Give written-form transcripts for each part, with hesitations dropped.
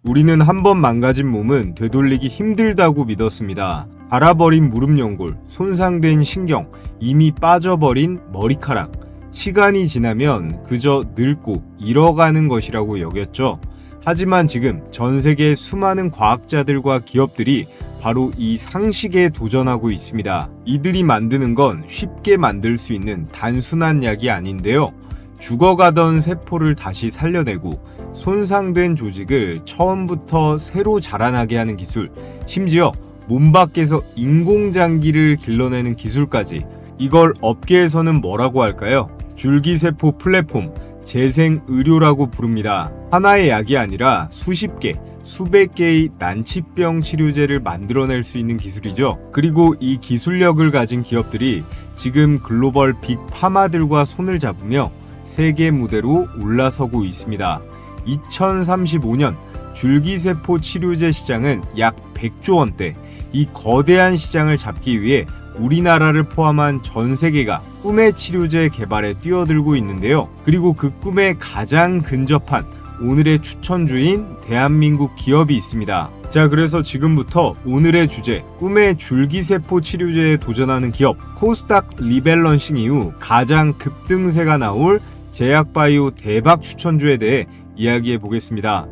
우리는 한번 망가진 몸은 되돌리기 힘들다고 믿었습니다. 닳아버린 무릎 연골, 손상된 신경, 이미 빠져버린 머리카락. 시간이 지나면 그저 늙고 잃어가는 것이라고 여겼죠. 하지만 지금 전 세계 수많은 과학자들과 기업들이 바로 이 상식에 도전하고 있습니다. 이들이 만드는 건 쉽게 만들 수 있는 단순한 약이 아닌데요. 죽어가던 세포를 다시 살려내고 손상된 조직을 처음부터 새로 자라나게 하는 기술, 심지어 몸 밖에서 인공장기를 길러내는 기술까지. 이걸 업계에서는 뭐라고 할까요? 줄기세포 플랫폼, 재생의료라고 부릅니다. 하나의 약이 아니라 수십 개, 수백 개의 난치병 치료제를 만들어낼 수 있는 기술이죠. 그리고 이 기술력을 가진 기업들이 지금 글로벌 빅파마들과 손을 잡으며 세계 무대로 올라서고 있습니다. 2035년 줄기세포 치료제 시장은 약 100조 원대. 이 거대한 시장을 잡기 위해 우리나라를 포함한 전 세계가 꿈의 치료제 개발에 뛰어들고 있는데요. 그리고 그 꿈에 가장 근접한 오늘의 추천주인 대한민국 기업이 있습니다. 자, 그래서 지금부터 오늘의 주제, 꿈의 줄기세포 치료제에 도전하는 기업 코스닥 리밸런싱 이후 가장 급등세가 나올 제약바이오 대박 추천주에 대해 이야기해 보겠습니다.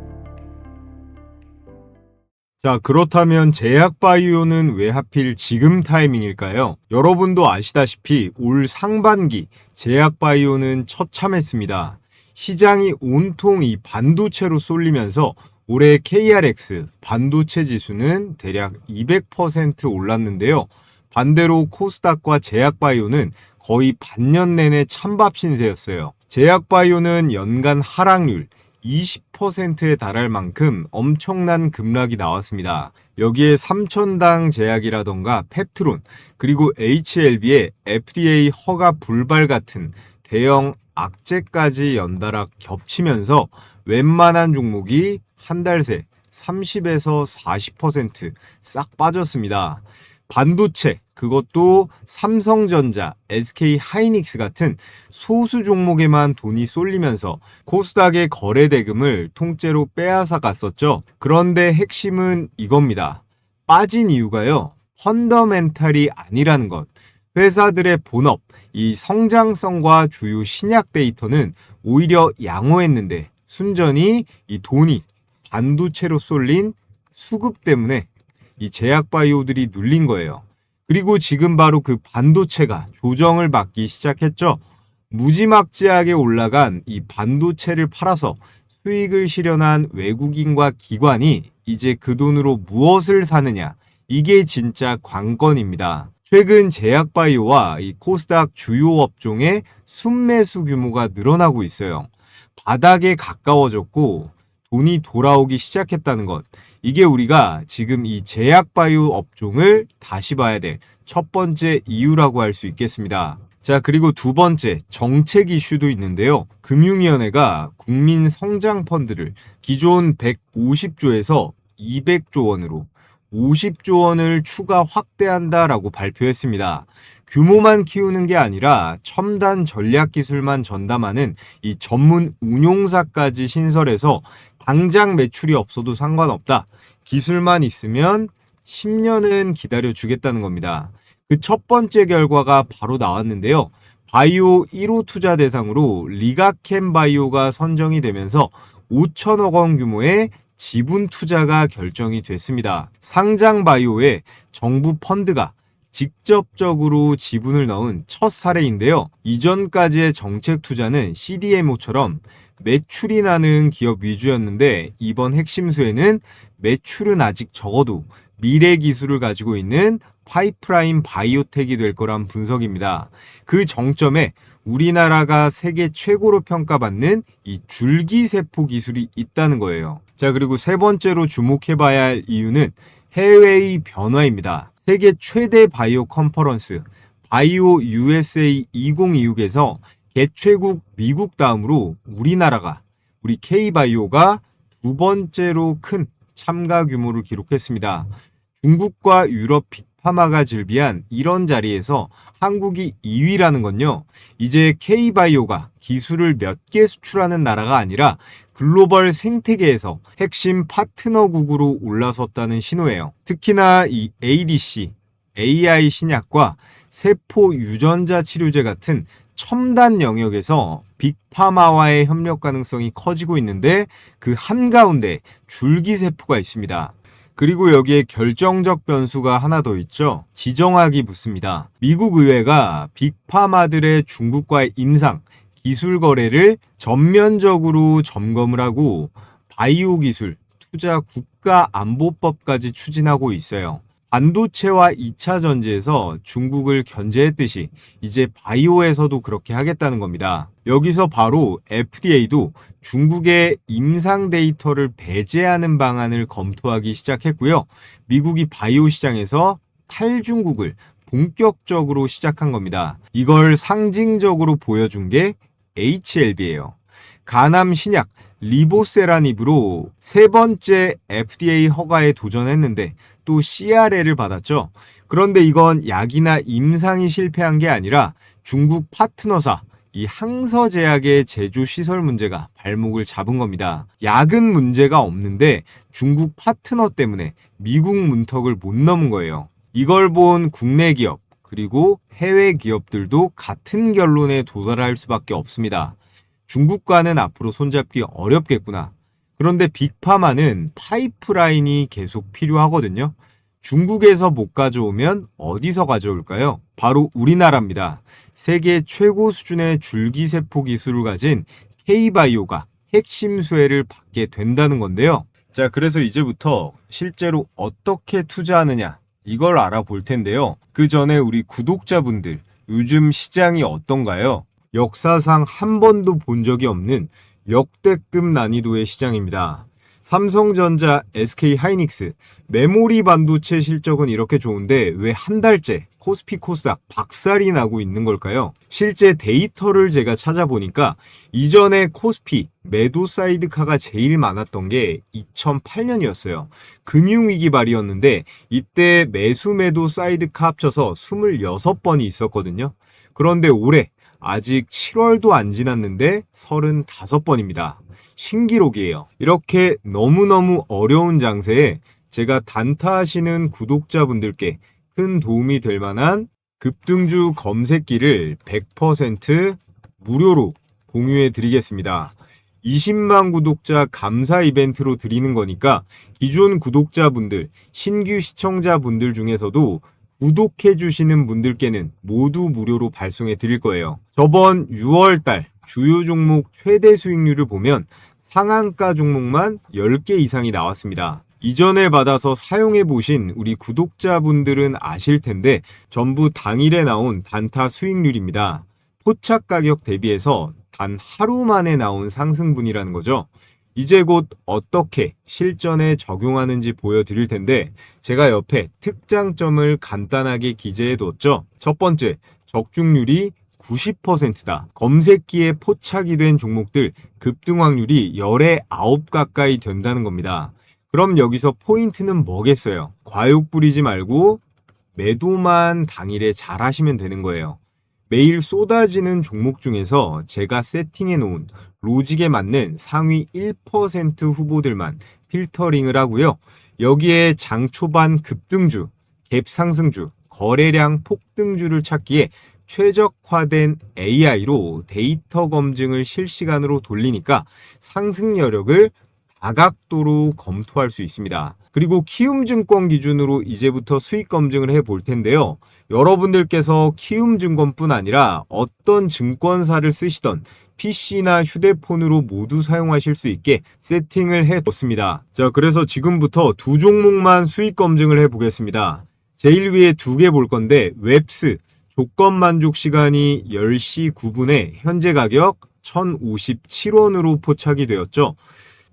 자, 그렇다면 제약바이오는 왜 하필 지금 타이밍일까요? 여러분도 아시다시피 올 상반기 제약바이오는 처참했습니다. 시장이 온통 이 반도체로 쏠리면서 올해 KRX 반도체 지수는 대략 200% 올랐는데요. 반대로 코스닥과 제약바이오는 거의 반년 내내 찬밥 신세였어요. 제약바이오는 연간 하락률 20%에 달할 만큼 엄청난 급락이 나왔습니다. 여기에 삼천당 제약이라던가 펩트론, 그리고 HLB의 FDA 허가 불발 같은 대형 악재까지 연달아 겹치면서 웬만한 종목이 한 달 새 30에서 40% 빠졌습니다. 반도체, 그것도 삼성전자, SK하이닉스 같은 소수 종목에만 돈이 쏠리면서 코스닥의 거래 대금을 통째로 빼앗아 갔었죠. 그런데 핵심은 이겁니다. 빠진 이유가요, 펀더멘탈이 아니라는 것. 회사들의 본업, 이 성장성과 주요 신약 데이터는 오히려 양호했는데 순전히 이 돈이 반도체로 쏠린 수급 때문에 이 제약바이오들이 눌린 거예요. 그리고 지금 바로 그 반도체가 조정을 받기 시작했죠. 무지막지하게 올라간 이 반도체를 팔아서 수익을 실현한 외국인과 기관이 이제 그 돈으로 무엇을 사느냐, 이게 진짜 관건입니다. 최근 제약바이오와 이 코스닥 주요 업종의 순매수 규모가 늘어나고 있어요. 바닥에 가까워졌고 돈이 돌아오기 시작했다는 것. 이게 우리가 지금 이 제약바이오 업종을 다시 봐야 될 첫 번째 이유라고 할 수 있겠습니다. 자, 그리고 두 번째, 정책 이슈도 있는데요. 금융위원회가 국민성장펀드를 기존 150조에서 200조 원으로 50조 원을 추가 확대한다라고 발표했습니다. 규모만 키우는 게 아니라 첨단 전략 기술만 전담하는 이 전문 운용사까지 신설해서 당장 매출이 없어도 상관없다. 기술만 있으면 10년은 기다려 주겠다는 겁니다. 그 첫 번째 결과가 바로 나왔는데요. 바이오 1호 투자 대상으로 리가캠 바이오가 선정이 되면서 5천억 원 규모의 지분 투자가 결정이 됐습니다. 상장 바이오에 정부 펀드가 직접적으로 지분을 넣은 첫 사례인데요. 이전까지의 정책 투자는 CDMO처럼 매출이 나는 기업 위주였는데 이번 핵심수에는 매출은 아직 적어도 미래 기술을 가지고 있는 파이프라인 바이오텍이 될 거란 분석입니다. 그 정점에 우리나라가 세계 최고로 평가받는 이 줄기세포 기술이 있다는 거예요. 자, 그리고 세 번째로 주목해봐야 할 이유는 해외의 변화입니다. 세계 최대 바이오 컨퍼런스 바이오 USA 2026에서 개최국 미국 다음으로 우리 K바이오가 두 번째로 큰 참가 규모를 기록했습니다. 중국과 유럽 빅파마가 즐비한 이런 자리에서 한국이 2위라는 건요, 이제 K바이오가 기술을 몇 개 수출하는 나라가 아니라 글로벌 생태계에서 핵심 파트너국으로 올라섰다는 신호예요. 특히나 이 ADC, AI 신약과 세포 유전자 치료제 같은 첨단 영역에서 빅파마와의 협력 가능성이 커지고 있는데, 그 한가운데 줄기세포가 있습니다. 그리고 여기에 결정적 변수가 하나 더 있죠. 지정학이 붙습니다. 미국 의회가 빅파마들의 중국과의 임상, 기술 거래를 전면적으로 점검을 하고 바이오 기술 투자 국가안보법까지 추진하고 있어요. 반도체와 2차 전지에서 중국을 견제했듯이 이제 바이오에서도 그렇게 하겠다는 겁니다. 여기서 바로 FDA도 중국의 임상 데이터를 배제하는 방안을 검토하기 시작했고요. 미국이 바이오 시장에서 탈중국을 본격적으로 시작한 겁니다. 이걸 상징적으로 보여준 게 HLB예요. 가남 신약 리보세라닙으로 세 번째 FDA 허가에 도전했는데 또 CRL을 받았죠. 그런데 이건 약이나 임상이 실패한 게 아니라 중국 파트너사 이 항서제약의 제조 시설 문제가 발목을 잡은 겁니다. 약은 문제가 없는데 중국 파트너 때문에 미국 문턱을 못 넘은 거예요. 이걸 본 국내 기업 그리고 해외 기업들도 같은 결론에 도달할 수밖에 없습니다. 중국과는 앞으로 손잡기 어렵겠구나. 그런데 빅파마는 파이프라인이 계속 필요하거든요. 중국에서 못 가져오면 어디서 가져올까요? 바로 우리나라입니다. 세계 최고 수준의 줄기세포 기술을 가진 K바이오가 핵심 수혜를 받게 된다는 건데요. 자, 그래서 이제부터 실제로 어떻게 투자하느냐 이걸 알아볼 텐데요. 그 전에 우리 구독자분들, 요즘 시장이 어떤가요? 역사상 한 번도 본 적이 없는 역대급 난이도의 시장입니다. 삼성전자, SK하이닉스, 메모리 반도체 실적은 이렇게 좋은데 왜 한 달째 코스피 코스닥 박살이 나고 있는 걸까요? 실제 데이터를 제가 찾아보니까 이전에 코스피 매도 사이드카가 제일 많았던 게 2008년이었어요. 금융위기 말이었는데 이때 매수 매도 사이드카 합쳐서 26번이 있었거든요. 그런데 올해 아직 7월도 안 지났는데 35번입니다. 신기록이에요. 이렇게 너무너무 어려운 장세에 제가 단타하시는 구독자분들께 큰 도움이 될 만한 급등주 검색기를 100% 무료로 공유해 드리겠습니다. 20만 구독자 감사 이벤트로 드리는 거니까 기존 구독자분들, 신규 시청자분들 중에서도 구독해 주시는 분들께는 모두 무료로 발송해 드릴 거예요. 저번 6월달 주요 종목 최대 수익률을 보면 상한가 종목만 10개 이상이 나왔습니다. 이전에 받아서 사용해 보신 우리 구독자분들은 아실 텐데 전부 당일에 나온 단타 수익률입니다. 포착 가격 대비해서 단 하루 만에 나온 상승분이라는 거죠. 이제 곧 어떻게 실전에 적용하는지 보여드릴 텐데 제가 옆에 특장점을 간단하게 기재해뒀죠. 첫 번째, 적중률이 90%다. 검색기에 포착이 된 종목들 급등 확률이 10에 9 가까이 된다는 겁니다. 그럼 여기서 포인트는 뭐겠어요? 과욕 부리지 말고 매도만 당일에 잘 하시면 되는 거예요. 매일 쏟아지는 종목 중에서 제가 세팅해 놓은 로직에 맞는 상위 1% 후보들만 필터링을 하고요. 여기에 장 초반 급등주, 갭 상승주, 거래량 폭등주를 찾기에 최적화된 AI로 데이터 검증을 실시간으로 돌리니까 상승 여력을 다각도로 검토할 수 있습니다. 그리고 키움증권 기준으로 이제부터 수익 검증을 해볼 텐데요. 여러분들께서 키움증권뿐 아니라 어떤 증권사를 쓰시던 PC나 휴대폰으로 모두 사용하실 수 있게 세팅을 해뒀습니다. 자, 그래서 지금부터 두 종목만 수익 검증을 해보겠습니다. 제일 위에 두 개 볼 건데 웹스 조건 만족 시간이 10시 9분에 현재 가격 1057원으로 포착이 되었죠.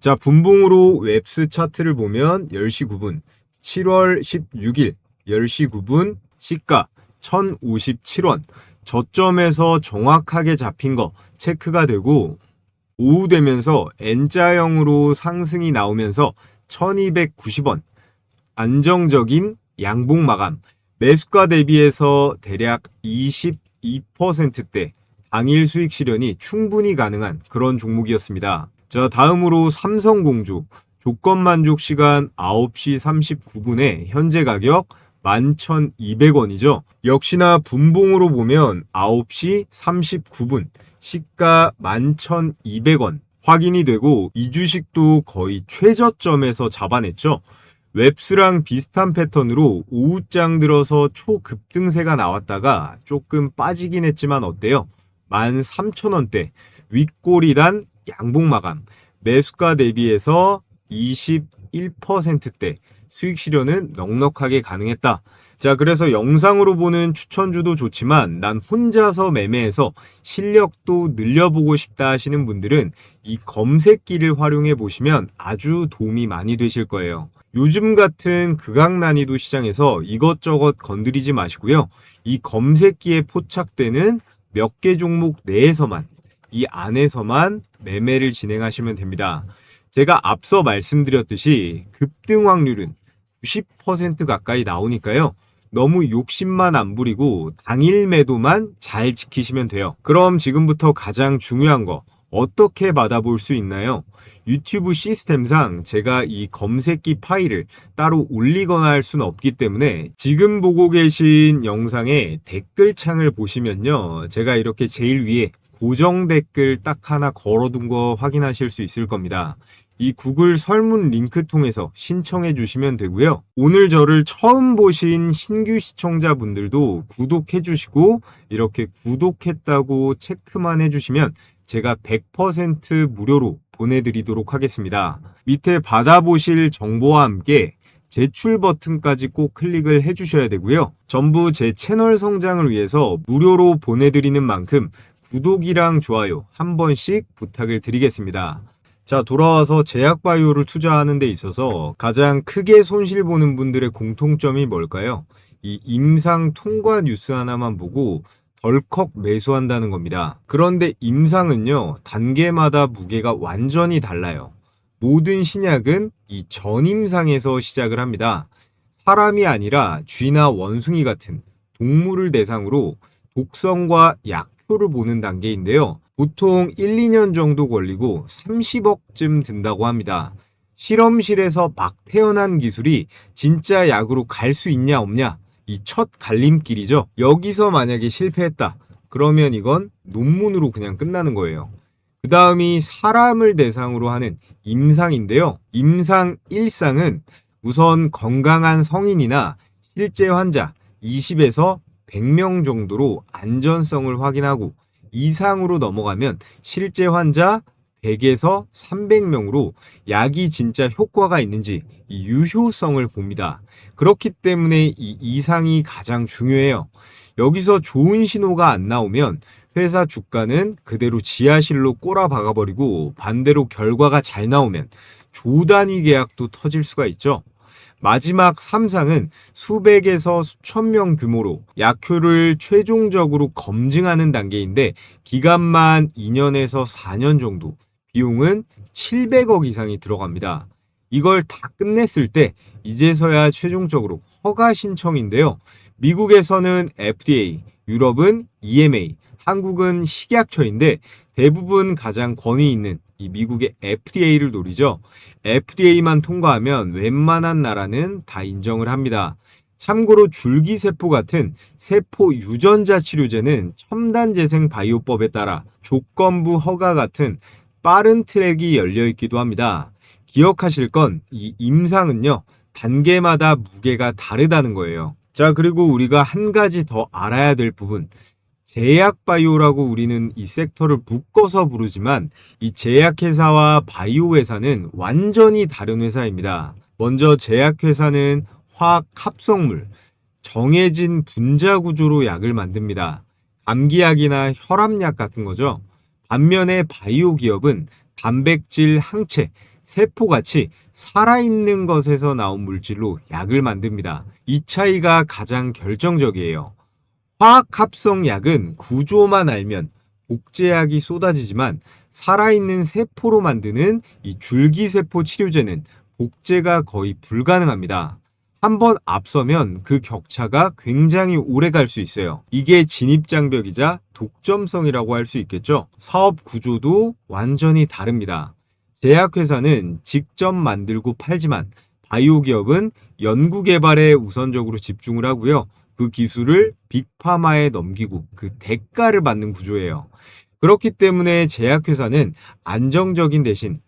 자, 분봉으로 웹스 차트를 보면 10시 9분, 7월 16일 10시 9분 시가 1057원. 저점에서 정확하게 잡힌 거 체크가 되고 오후 되면서 N자형으로 상승이 나오면서 1290원. 안정적인 양봉 마감. 매수가 대비해서 대략 22%대 당일 수익 실현이 충분히 가능한 그런 종목이었습니다. 자, 다음으로 삼성공조 조건 만족 시간 9시 39분에 현재 가격 11,200원이죠. 역시나 분봉으로 보면 9시 39분 시가 11,200원 확인이 되고 이 주식도 거의 최저점에서 잡아냈죠. 웹스랑 비슷한 패턴으로 오후장 들어서 초급등세가 나왔다가 조금 빠지긴 했지만 어때요? 13,000원대 윗꼬리단 양봉 마감 매수가 대비해서 21%대 수익 실현은 넉넉하게 가능했다. 자, 그래서 영상으로 보는 추천주도 좋지만 난 혼자서 매매해서 실력도 늘려보고 싶다 하시는 분들은 이 검색기를 활용해 보시면 아주 도움이 많이 되실 거예요. 요즘 같은 극악 난이도 시장에서 이것저것 건드리지 마시고요. 이 검색기에 포착되는 몇 개 종목 내에서만, 이 안에서만 매매를 진행하시면 됩니다. 제가 앞서 말씀드렸듯이 급등 확률은 90% 가까이 나오니까요. 너무 욕심만 안 부리고 당일 매도만 잘 지키시면 돼요. 그럼 지금부터 가장 중요한 거 어떻게 받아볼 수 있나요? 유튜브 시스템상 제가 이 검색기 파일을 따로 올리거나 할 수는 없기 때문에 지금 보고 계신 영상의 댓글창을 보시면요. 제가 이렇게 제일 위에 고정 댓글 딱 하나 걸어둔 거 확인하실 수 있을 겁니다. 이 구글 설문 링크 통해서 신청해 주시면 되고요. 오늘 저를 처음 보신 신규 시청자분들도 구독해 주시고 이렇게 구독했다고 체크만 해주시면 제가 100% 무료로 보내드리도록 하겠습니다. 밑에 받아보실 정보와 함께 제출 버튼까지 꼭 클릭을 해주셔야 되고요. 전부 제 채널 성장을 위해서 무료로 보내드리는 만큼 구독이랑 좋아요 한 번씩 부탁을 드리겠습니다. 자, 돌아와서 제약바이오를 투자하는 데 있어서 가장 크게 손실 보는 분들의 공통점이 뭘까요? 이 임상 통과 뉴스 하나만 보고 덜컥 매수한다는 겁니다. 그런데 임상은요, 단계마다 무게가 완전히 달라요. 모든 신약은 이 전임상에서 시작을 합니다. 사람이 아니라 쥐나 원숭이 같은 동물을 대상으로 독성과 약효를 보는 단계인데요. 보통 1, 2년 정도 걸리고 30억쯤 든다고 합니다. 실험실에서 막 태어난 기술이 진짜 약으로 갈 수 있냐 없냐, 이 첫 갈림길이죠. 여기서 만약에 실패했다 그러면 이건 논문으로 그냥 끝나는 거예요. 그 다음이 사람을 대상으로 하는 임상인데요. 임상 1상은 우선 건강한 성인이나 실제 환자 20에서 100명 정도로 안전성을 확인하고, 이상으로 넘어가면 실제 환자 100에서 300명으로 약이 진짜 효과가 있는지 이 유효성을 봅니다. 그렇기 때문에 이 이상이 가장 중요해요. 여기서 좋은 신호가 안 나오면 회사 주가는 그대로 지하실로 꼬라박아버리고, 반대로 결과가 잘 나오면 조단위 계약도 터질 수가 있죠. 마지막 3상은 수백에서 수천 명 규모로 약효를 최종적으로 검증하는 단계인데 기간만 2년에서 4년 정도, 비용은 700억 이상이 들어갑니다. 이걸 다 끝냈을 때 이제서야 최종적으로 허가 신청인데요. 미국에서는 FDA, 유럽은 EMA, 한국은 식약처인데 대부분 가장 권위 있는 이 미국의 FDA를 노리죠. FDA만 통과하면 웬만한 나라는 다 인정을 합니다. 참고로 줄기세포 같은 세포 유전자 치료제는 첨단재생 바이오법에 따라 조건부 허가 같은 빠른 트랙이 열려있기도 합니다. 기억하실 건 이 임상은요, 단계마다 무게가 다르다는 거예요. 자, 그리고 우리가 한 가지 더 알아야 될 부분, 제약바이오라고 우리는 이 섹터를 묶어서 부르지만 이 제약회사와 바이오회사는 완전히 다른 회사입니다. 먼저 제약회사는 화학 합성물, 정해진 분자 구조로 약을 만듭니다. 감기약이나 혈압약 같은 거죠. 반면에 바이오 기업은 단백질, 항체, 세포같이 살아있는 것에서 나온 물질로 약을 만듭니다. 이 차이가 가장 결정적이에요. 화학합성약은 구조만 알면 복제약이 쏟아지지만 살아있는 세포로 만드는 이 줄기세포 치료제는 복제가 거의 불가능합니다. 한번 앞서면 그 격차가 굉장히 오래 갈 수 있어요. 이게 진입장벽이자 독점성이라고 할 수 있겠죠. 사업 구조도 완전히 다릅니다. 제약회사는 직접 만들고 팔지만 바이오 기업은 연구 개발에 우선적으로 집중을 하고요. 그 기술을 빅파마에 넘기고 그 대가를 받는 구조예요. 그렇기 때문에 제약회사는 안정적인 대신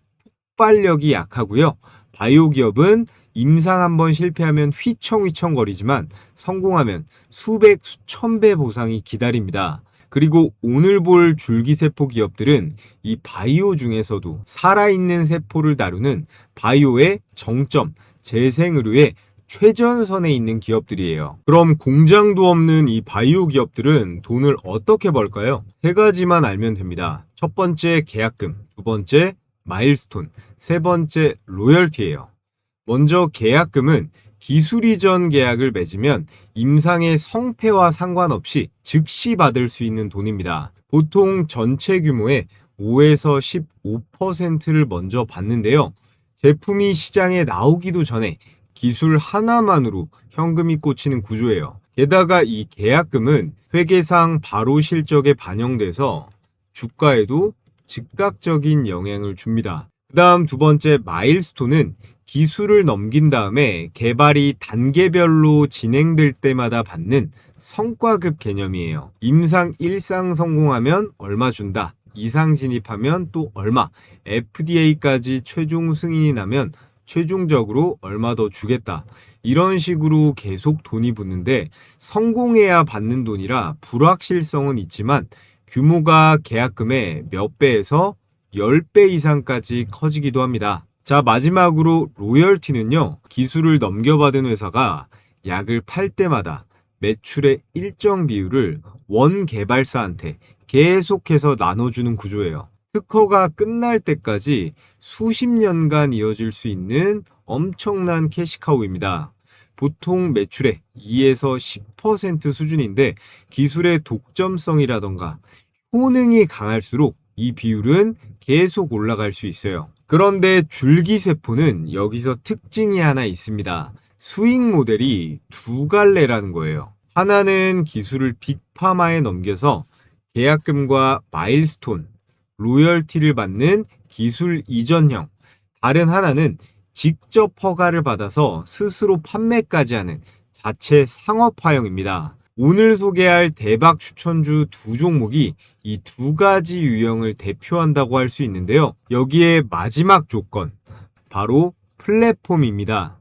폭발력이 약하고요. 바이오 기업은 임상 한번 실패하면 휘청휘청거리지만 성공하면 수백, 수천 배 보상이 기다립니다. 그리고 오늘 볼 줄기세포 기업들은 이 바이오 중에서도 살아있는 세포를 다루는 바이오의 정점, 재생의료의 최전선에 있는 기업들이에요. 그럼 공장도 없는 이 바이오 기업들은 돈을 어떻게 벌까요? 세 가지만 알면 됩니다. 첫 번째 계약금, 두 번째 마일스톤, 세 번째 로열티예요. 먼저 계약금은 기술 이전 계약을 맺으면 임상의 성패와 상관없이 즉시 받을 수 있는 돈입니다. 보통 전체 규모의 5에서 15%를 먼저 받는데요. 제품이 시장에 나오기도 전에 기술 하나만으로 현금이 꽂히는 구조예요. 게다가 이 계약금은 회계상 바로 실적에 반영돼서 주가에도 즉각적인 영향을 줍니다. 그 다음 두 번째 마일스톤은 기술을 넘긴 다음에 개발이 단계별로 진행될 때마다 받는 성과급 개념이에요. 임상 1상 성공하면 얼마 준다. 2상 진입하면 또 얼마. FDA까지 최종 승인이 나면 최종적으로 얼마 더 주겠다. 이런 식으로 계속 돈이 붙는데 성공해야 받는 돈이라 불확실성은 있지만 규모가 계약금의 몇 배에서 10배 이상까지 커지기도 합니다. 자, 마지막으로 로열티는요. 기술을 넘겨받은 회사가 약을 팔 때마다 매출의 일정 비율을 원 개발사한테 계속해서 나눠주는 구조예요. 특허가 끝날 때까지 수십 년간 이어질 수 있는 엄청난 캐시카우입니다. 보통 매출의 2에서 10% 수준인데 기술의 독점성이라던가 효능이 강할수록 이 비율은 계속 올라갈 수 있어요. 그런데 줄기세포는 여기서 특징이 하나 있습니다. 수익 모델이 두 갈래라는 거예요. 하나는 기술을 빅파마에 넘겨서 계약금과 마일스톤, 로열티를 받는 기술 이전형. 다른 하나는 직접 허가를 받아서 스스로 판매까지 하는 자체 상업화형입니다. 오늘 소개할 대박 추천주 두 종목이 이 두 가지 유형을 대표한다고 할 수 있는데요. 여기에 마지막 조건, 바로 플랫폼입니다.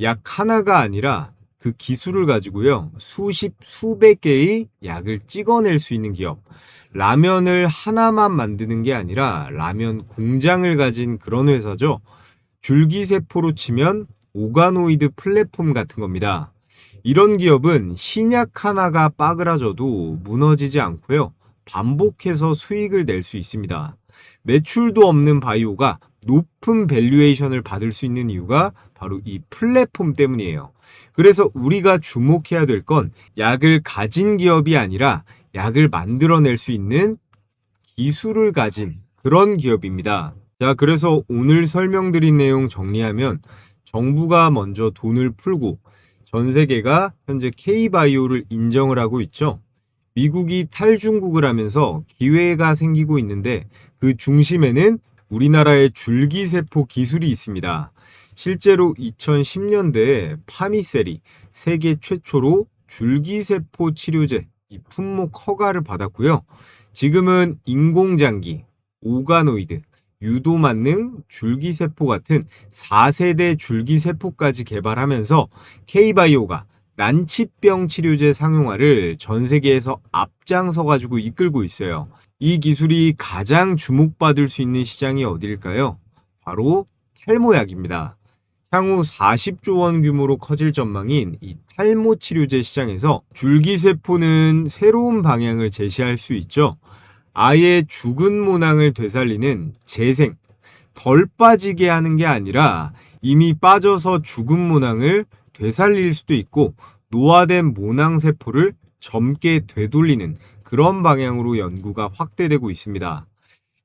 약 하나가 아니라 그 기술을 가지고요. 수십, 수백 개의 약을 찍어낼 수 있는 기업. 라면을 하나만 만드는 게 아니라 라면 공장을 가진 그런 회사죠. 줄기세포로 치면 오가노이드 플랫폼 같은 겁니다. 이런 기업은 신약 하나가 빠그라져도 무너지지 않고요. 반복해서 수익을 낼 수 있습니다. 매출도 없는 바이오가 높은 밸류에이션을 받을 수 있는 이유가 바로 이 플랫폼 때문이에요. 그래서 우리가 주목해야 될 건 약을 가진 기업이 아니라 약을 만들어낼 수 있는 기술을 가진 그런 기업입니다. 자, 그래서 오늘 설명드린 내용 정리하면 정부가 먼저 돈을 풀고 전 세계가 현재 K바이오를 인정을 하고 있죠. 미국이 탈중국을 하면서 기회가 생기고 있는데 그 중심에는 우리나라의 줄기세포 기술이 있습니다. 실제로 2010년대에 파미셀이 세계 최초로 줄기세포 치료제 이 품목 허가를 받았고요. 지금은 인공장기, 오가노이드, 유도만능, 줄기세포 같은 4세대 줄기세포까지 개발하면서 K바이오가 난치병 치료제 상용화를 전 세계에서 앞장서 가지고 이끌고 있어요. 이 기술이 가장 주목받을 수 있는 시장이 어디일까요? 바로 탈모약입니다. 향후 40조 원 규모로 커질 전망인 이 탈모 치료제 시장에서 줄기세포는 새로운 방향을 제시할 수 있죠. 아예 죽은 모낭을 되살리는 재생, 덜 빠지게 하는 게 아니라 이미 빠져서 죽은 모낭을 되살릴 수도 있고 노화된 모낭세포를 젊게 되돌리는 그런 방향으로 연구가 확대되고 있습니다.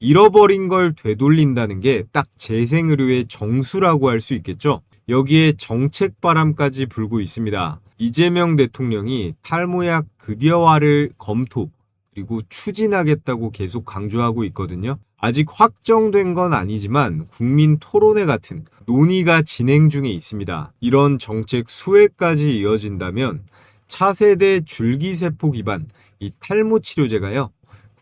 잃어버린 걸 되돌린다는 게 딱 재생의료의 정수라고 할 수 있겠죠. 여기에 정책 바람까지 불고 있습니다. 이재명 대통령이 탈모약 급여화를 검토 그리고 추진하겠다고 계속 강조하고 있거든요. 아직 확정된 건 아니지만 국민 토론회 같은 논의가 진행 중에 있습니다. 이런 정책 수혜까지 이어진다면 차세대 줄기세포 기반 이 탈모 치료제가요.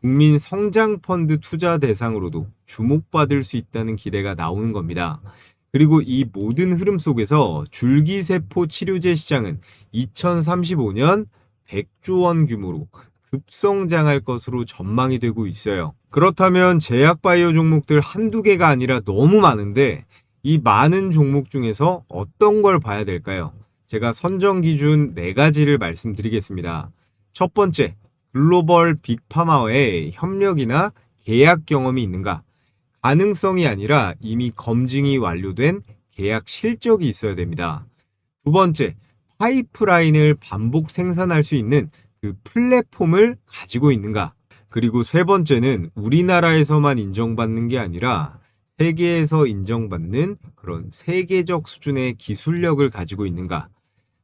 국민 성장펀드 투자 대상으로도 주목받을 수 있다는 기대가 나오는 겁니다. 그리고 이 모든 흐름 속에서 줄기세포 치료제 시장은 2035년 100조 원 규모로 급성장할 것으로 전망이 되고 있어요. 그렇다면 제약바이오 종목들 한두 개가 아니라 너무 많은데 이 많은 종목 중에서 어떤 걸 봐야 될까요? 제가 선정 기준 4가지를 말씀드리겠습니다. 첫 번째, 글로벌 빅파마와의 협력이나 계약 경험이 있는가? 가능성이 아니라 이미 검증이 완료된 계약 실적이 있어야 됩니다. 두 번째, 파이프라인을 반복 생산할 수 있는 그 플랫폼을 가지고 있는가? 그리고 세 번째는 우리나라에서만 인정받는 게 아니라 세계에서 인정받는 그런 세계적 수준의 기술력을 가지고 있는가?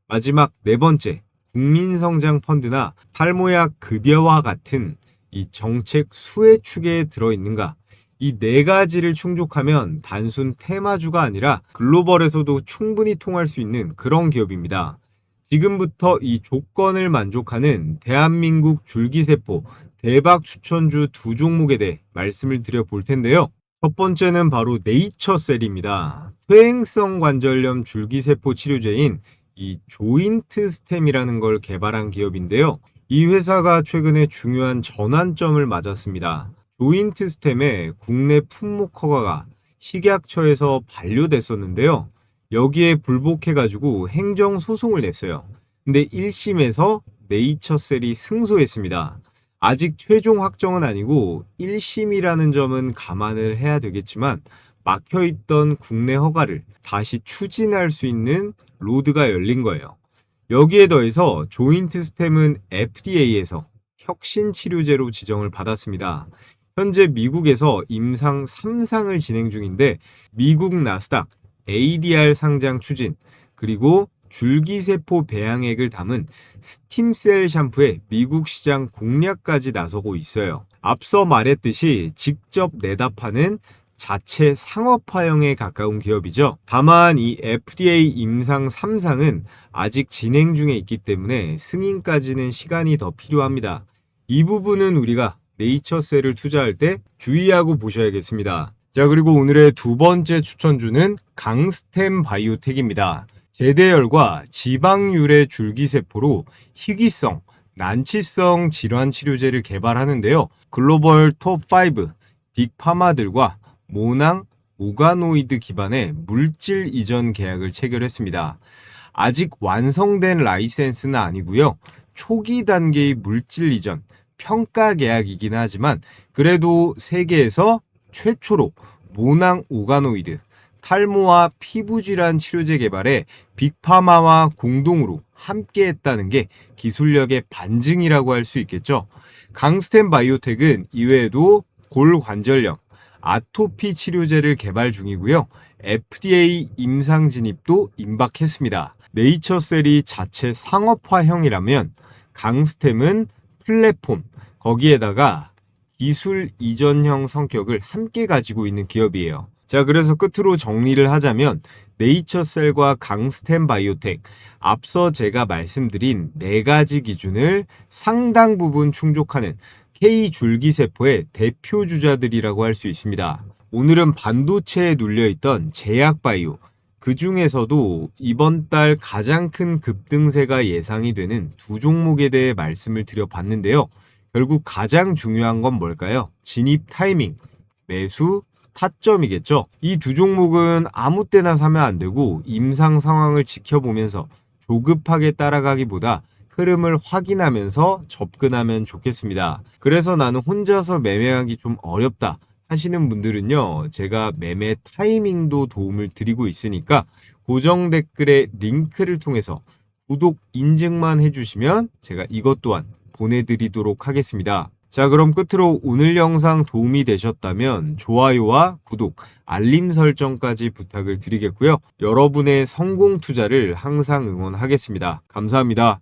마지막 네 번째, 국민성장 펀드나 탈모약 급여와 같은 이 정책 수혜 축에 들어있는가? 이 4가지를 충족하면 단순 테마주가 아니라 글로벌에서도 충분히 통할 수 있는 그런 기업입니다. 지금부터 이 조건을 만족하는 대한민국 줄기세포 대박 추천주 2종목에 대해 말씀을 드려볼 텐데요. 첫 번째는 바로 네이처셀입니다. 퇴행성 관절염 줄기세포 치료제인 이 조인트 스템이라는 걸 개발한 기업인데요. 이 회사가 최근에 중요한 전환점을 맞았습니다. 조인트 스템의 국내 품목 허가가 식약처에서 반려됐었는데요. 여기에 불복해가지고 행정소송을 냈어요. 근데 1심에서 네이처셀이 승소했습니다. 아직 최종 확정은 아니고 1심이라는 점은 감안을 해야 되겠지만 막혀있던 국내 허가를 다시 추진할 수 있는 로드가 열린 거예요. 여기에 더해서 조인트 스템은 FDA에서 혁신 치료제로 지정을 받았습니다. 현재 미국에서 임상 3상을 진행 중인데 미국 나스닥 ADR 상장 추진 그리고 줄기세포 배양액을 담은 스팀셀 샴푸의 미국 시장 공략까지 나서고 있어요. 앞서 말했듯이 직접 내다 파는 자체 상업화형에 가까운 기업이죠. 다만 이 FDA 임상 3상은 아직 진행 중에 있기 때문에 승인까지는 시간이 더 필요합니다. 이 부분은 우리가 네이처셀을 투자할 때 주의하고 보셔야겠습니다. 자, 그리고 오늘의 두 번째 추천주는 강스템 바이오텍입니다. 제대열과 지방유래 줄기세포로 희귀성, 난치성 질환 치료제를 개발하는데요. 글로벌 톱5 빅파마들과 모낭, 오가노이드 기반의 물질 이전 계약을 체결했습니다. 아직 완성된 라이센스는 아니고요. 초기 단계의 물질 이전, 평가 계약이긴 하지만 그래도 세계에서 최초로 모낭 오가노이드, 탈모와 피부질환 치료제 개발에 빅파마와 공동으로 함께 했다는 게 기술력의 반증이라고 할 수 있겠죠. 강스템 바이오텍은 이외에도 골관절염, 아토피 치료제를 개발 중이고요. FDA 임상 진입도 임박했습니다. 네이처셀이 자체 상업화형이라면 강스템은 플랫폼, 거기에다가 기술 이전형 성격을 함께 가지고 있는 기업이에요. 자, 그래서 끝으로 정리를 하자면 네이처셀과 강스템 바이오텍, 앞서 제가 말씀드린 4가지 기준을 상당 부분 충족하는 K줄기세포의 대표 주자들이라고 할 수 있습니다. 오늘은 반도체에 눌려있던 제약바이오, 그 중에서도 이번 달 가장 큰 급등세가 예상이 되는 2종목에 대해 말씀을 드려봤는데요. 결국 가장 중요한 건 뭘까요? 진입 타이밍, 매수 타점이겠죠. 이 2종목은 아무 때나 사면 안 되고 임상 상황을 지켜보면서 조급하게 따라가기보다 흐름을 확인하면서 접근하면 좋겠습니다. 그래서 나는 혼자서 매매하기 좀 어렵다 하시는 분들은요, 제가 매매 타이밍도 도움을 드리고 있으니까 고정 댓글에 링크를 통해서 구독 인증만 해주시면 제가 이것 또한 보내드리도록 하겠습니다. 자, 그럼 끝으로 오늘 영상 도움이 되셨다면 좋아요와 구독, 알림 설정까지 부탁을 드리겠고요. 여러분의 성공 투자를 항상 응원하겠습니다. 감사합니다.